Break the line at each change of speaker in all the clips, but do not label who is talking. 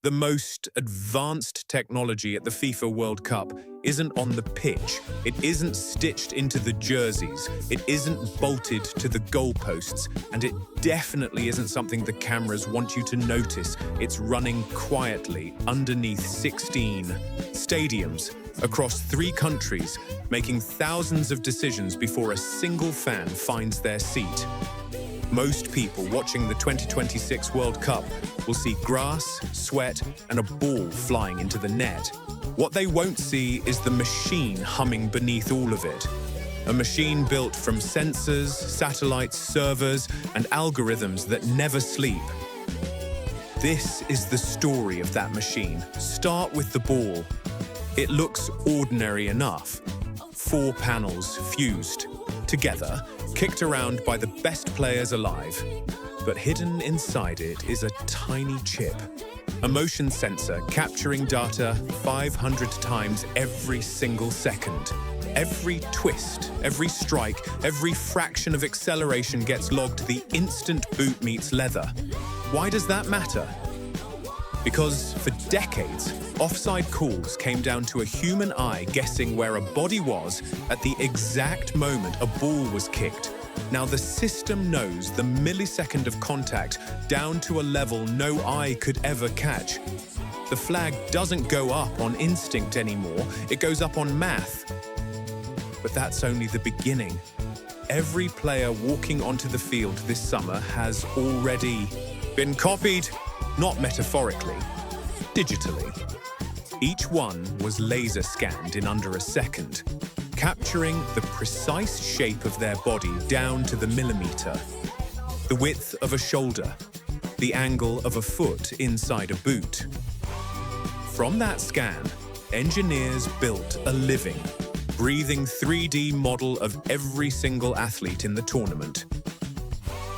The most advanced technology at the FIFA World Cup isn't on the pitch, it isn't stitched into the jerseys, it isn't bolted to the goalposts, and it definitely isn't something the cameras want you to notice. It's running quietly underneath 16 stadiums across 3 countries, making thousands of decisions before a single fan finds their seat. Most people watching the 2026 World Cup will see grass, sweat, and a ball flying into the net. What they won't see is the machine humming beneath all of it. A machine built from sensors, satellites, servers, and algorithms that never sleep. This is the story of that machine. Start with the ball. It looks ordinary enough. 4 panels fused together, kicked around by the best players alive. But hidden inside it is a tiny chip, a motion sensor capturing data 500 times every single second. Every twist, every strike, every fraction of acceleration gets logged the instant boot meets leather. Why does that matter? Because for decades, offside calls came down to a human eye guessing where a body was at the exact moment a ball was kicked. Now the system knows the millisecond of contact down to a level no eye could ever catch. The flag doesn't go up on instinct anymore, it goes up on math. But that's only the beginning. Every player walking onto the field this summer has already been copied. Not metaphorically, digitally. Each one was laser scanned in under a second, capturing the precise shape of their body down to the millimeter, the width of a shoulder, the angle of a foot inside a boot. From that scan, engineers built a living, breathing 3D model of every single athlete in the tournament.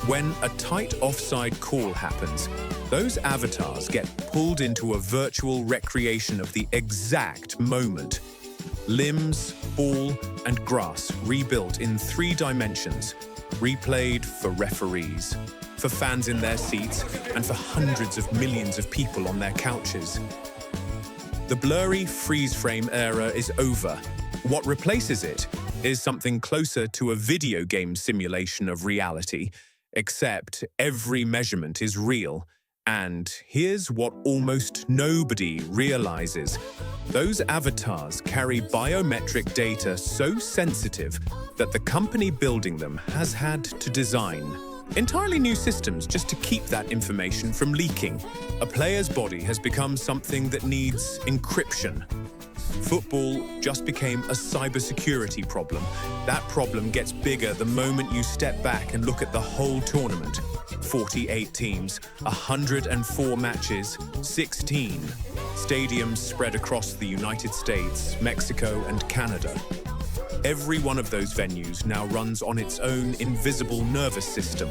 When a tight offside call happens, those avatars get pulled into a virtual recreation of the exact moment. Limbs, ball, and grass rebuilt in 3 dimensions, replayed for referees, for fans in their seats, and for hundreds of millions of people on their couches. The blurry freeze-frame era is over. What replaces it is something closer to a video game simulation of reality, except every measurement is real. And here's what almost nobody realizes. Those avatars carry biometric data so sensitive that the company building them has had to design entirely new systems just to keep that information from leaking. A player's body has become something that needs encryption. Football just became a cybersecurity problem. That problem gets bigger the moment you step back and look at the whole tournament. 48 teams, 104 matches, 16 stadiums spread across the United States, Mexico, and Canada. Every one of those venues now runs on its own invisible nervous system.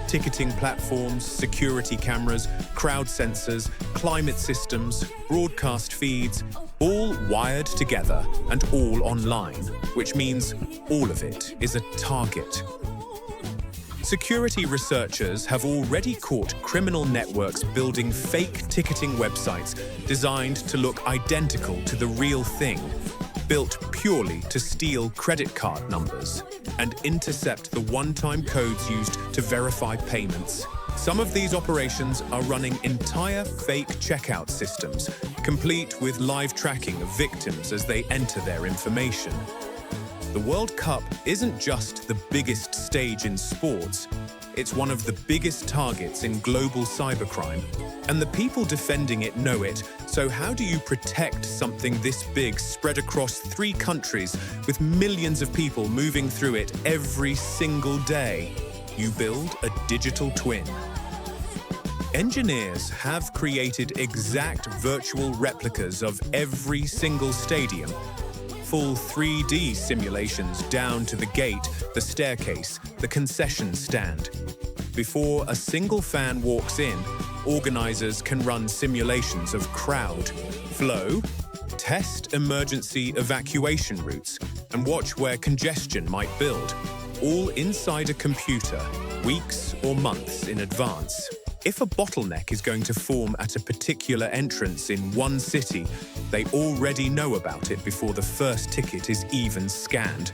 Ticketing platforms, security cameras, crowd sensors, climate systems, broadcast feeds, all wired together and all online, which means all of it is a target. Security researchers have already caught criminal networks building fake ticketing websites designed to look identical to the real thing, built purely to steal credit card numbers and intercept the one-time codes used to verify payments. Some of these operations are running entire fake checkout systems, complete with live tracking of victims as they enter their information. The World Cup isn't just the biggest stage in sports, it's one of the biggest targets in global cybercrime, and the people defending it know it. So how do you protect something this big spread across 3 countries with millions of people moving through it every single day? You build a digital twin. Engineers have created exact virtual replicas of every single stadium, full 3D simulations down to the gate, the staircase, the concession stand. Before a single fan walks in, organizers can run simulations of crowd, flow, test emergency evacuation routes, and watch where congestion might build, all inside a computer, weeks or months in advance. If a bottleneck is going to form at a particular entrance in one city, they already know about it before the first ticket is even scanned.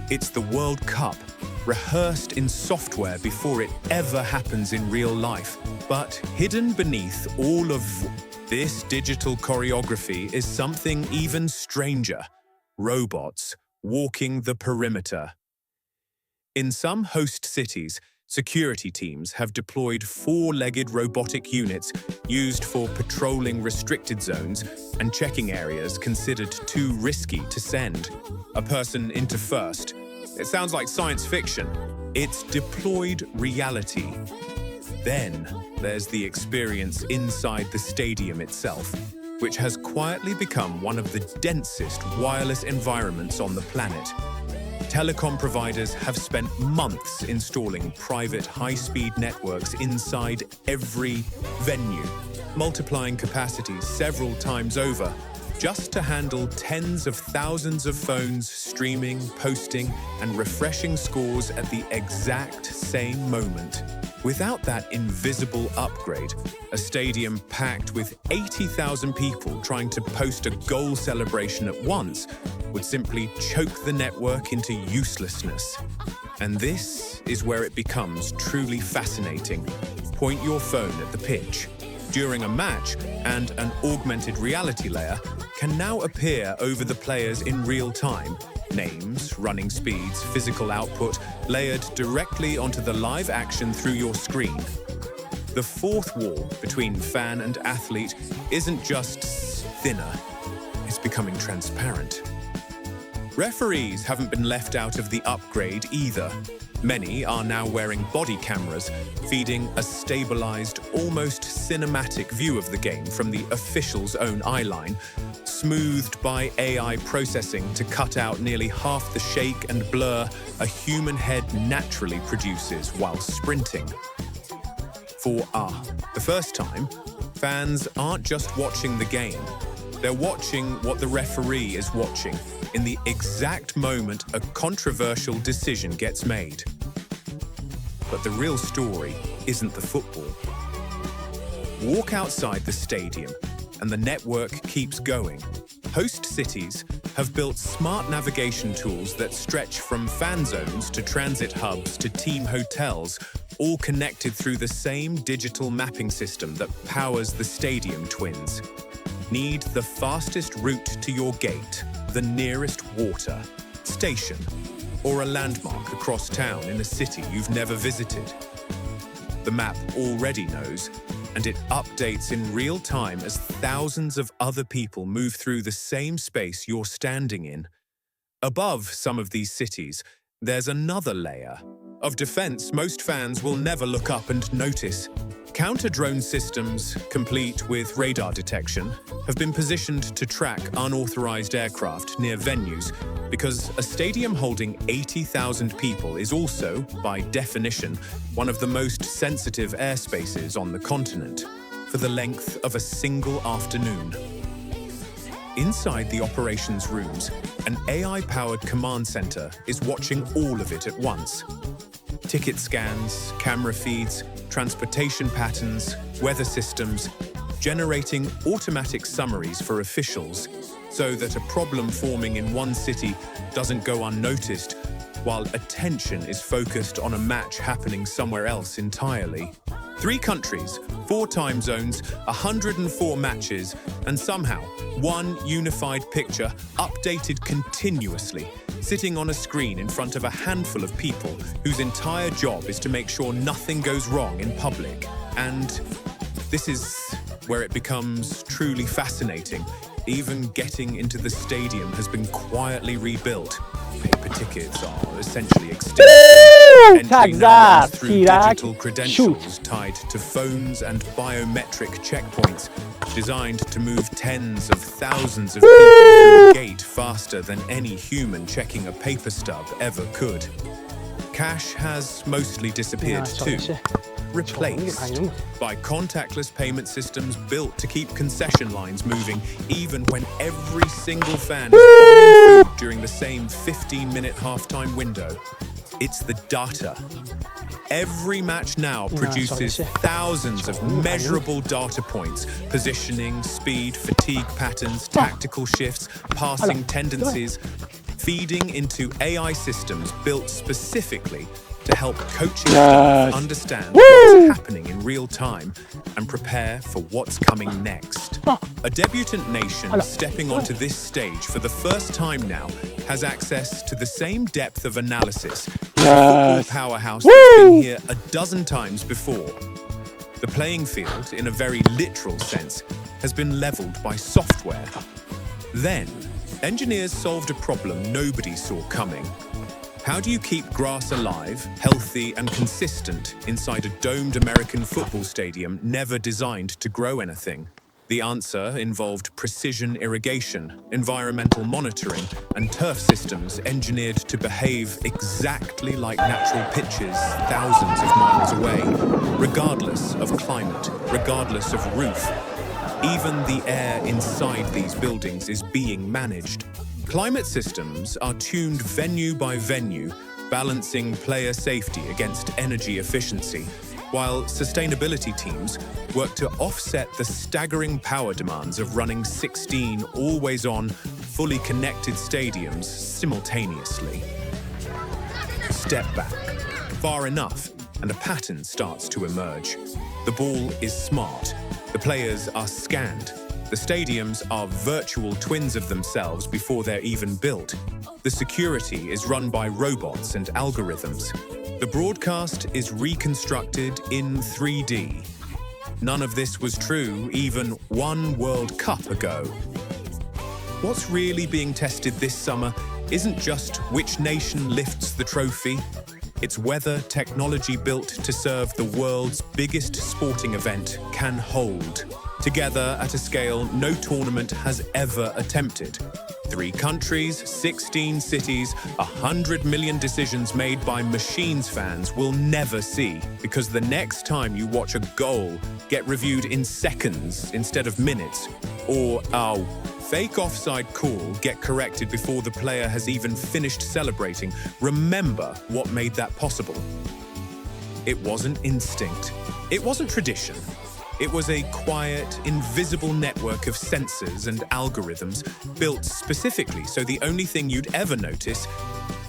It's the World Cup, rehearsed in software before it ever happens in real life. But hidden beneath all of this digital choreography is something even stranger: robots walking the perimeter. In some host cities, security teams have deployed four-legged robotic units used for patrolling restricted zones and checking areas considered too risky to send a person into first. It sounds like science fiction. It's deployed reality. Then there's the experience inside the stadium itself, which has quietly become one of the densest wireless environments on the planet. Telecom providers have spent months installing private high-speed networks inside every venue, multiplying capacities several times over, just to handle tens of thousands of phones streaming, posting, and refreshing scores at the exact same moment. Without that invisible upgrade, a stadium packed with 80,000 people trying to post a goal celebration at once would simply choke the network into uselessness. And this is where it becomes truly fascinating. Point your phone at the pitch during a match, and an augmented reality layer can now appear over the players in real time. Names, running speeds, physical output layered directly onto the live action through your screen. The fourth wall between fan and athlete isn't just thinner, it's becoming transparent. Referees haven't been left out of the upgrade either. Many are now wearing body cameras, feeding a stabilized, almost cinematic view of the game from the official's own eyeline, smoothed by AI processing to cut out nearly half the shake and blur a human head naturally produces while sprinting. For the first time, fans aren't just watching the game. They're watching what the referee is watching in the exact moment a controversial decision gets made. But the real story isn't the football. Walk outside the stadium, and the network keeps going. Host cities have built smart navigation tools that stretch from fan zones to transit hubs to team hotels, all connected through the same digital mapping system that powers the stadium twins. Need the fastest route to your gate, the nearest water, station, or a landmark across town in a city you've never visited? The map already knows, and it updates in real time as thousands of other people move through the same space you're standing in. Above some of these cities, there's another layer of defense most fans will never look up and notice. Counter-drone systems, complete with radar detection, have been positioned to track unauthorized aircraft near venues because a stadium holding 80,000 people is also, by definition, one of the most sensitive airspaces on the continent for the length of a single afternoon. Inside the operations rooms, an AI-powered command center is watching all of it at once. Ticket scans, camera feeds, transportation patterns, weather systems, generating automatic summaries for officials so that a problem forming in one city doesn't go unnoticed while attention is focused on a match happening somewhere else entirely. 3 countries, 4 time zones, 104 matches, and somehow one unified picture updated continuously, sitting on a screen in front of a handful of people whose entire job is to make sure nothing goes wrong in public. And this is where it becomes truly fascinating. Even getting into the stadium has been quietly rebuilt. Paper tickets are essentially extinct. Entry now runs through digital credentials tied to phones and biometric checkpoints, designed to move tens of thousands of people through a gate faster than any human checking a paper stub ever could. Cash has mostly disappeared too, replaced by contactless payment systems built to keep concession lines moving even when every single fan is buying food during the same 15-minute halftime window. It's the data, Every match now produces thousands of measurable data points, positioning, speed, fatigue patterns, tactical shifts, passing tendencies, feeding into AI systems built specifically to help coaching staff understand what's happening in real time and prepare for what's coming next. A debutant nation stepping onto this stage for the first time now has access to the same depth of analysis as a football powerhouse that's been here a dozen times before. The playing field, in a very literal sense, has been leveled by software. Then, engineers solved a problem nobody saw coming. How do you keep grass alive, healthy, and consistent inside a domed American football stadium never designed to grow anything? The answer involved precision irrigation, environmental monitoring, and turf systems engineered to behave exactly like natural pitches thousands of miles away, regardless of climate, regardless of roof. Even the air inside these buildings is being managed. Climate systems are tuned venue by venue, balancing player safety against energy efficiency, while sustainability teams work to offset the staggering power demands of running 16 always-on, fully connected stadiums simultaneously. Step back, far enough, and a pattern starts to emerge. The ball is smart, the players are scanned, the stadiums are virtual twins of themselves before they're even built. The security is run by robots and algorithms. The broadcast is reconstructed in 3D. None of this was true even one World Cup ago. What's really being tested this summer isn't just which nation lifts the trophy, it's whether technology built to serve the world's biggest sporting event can hold. Together at a scale no tournament has ever attempted. 3 countries, 16 cities, 100 million decisions made by machines fans will never see, because the next time you watch a goal get reviewed in seconds instead of minutes, or a fake offside call get corrected before the player has even finished celebrating, remember what made that possible. It wasn't instinct. It wasn't tradition. It was a quiet, invisible network of sensors and algorithms built specifically so the only thing you'd ever notice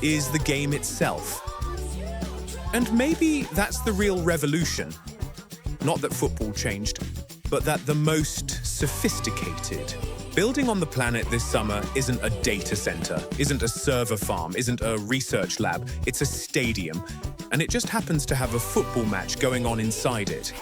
is the game itself. And maybe that's the real revolution. Not that football changed, but that the most sophisticated. Building on the planet this summer isn't a data center, isn't a server farm, isn't a research lab, it's a stadium. And it just happens to have a football match going on inside it.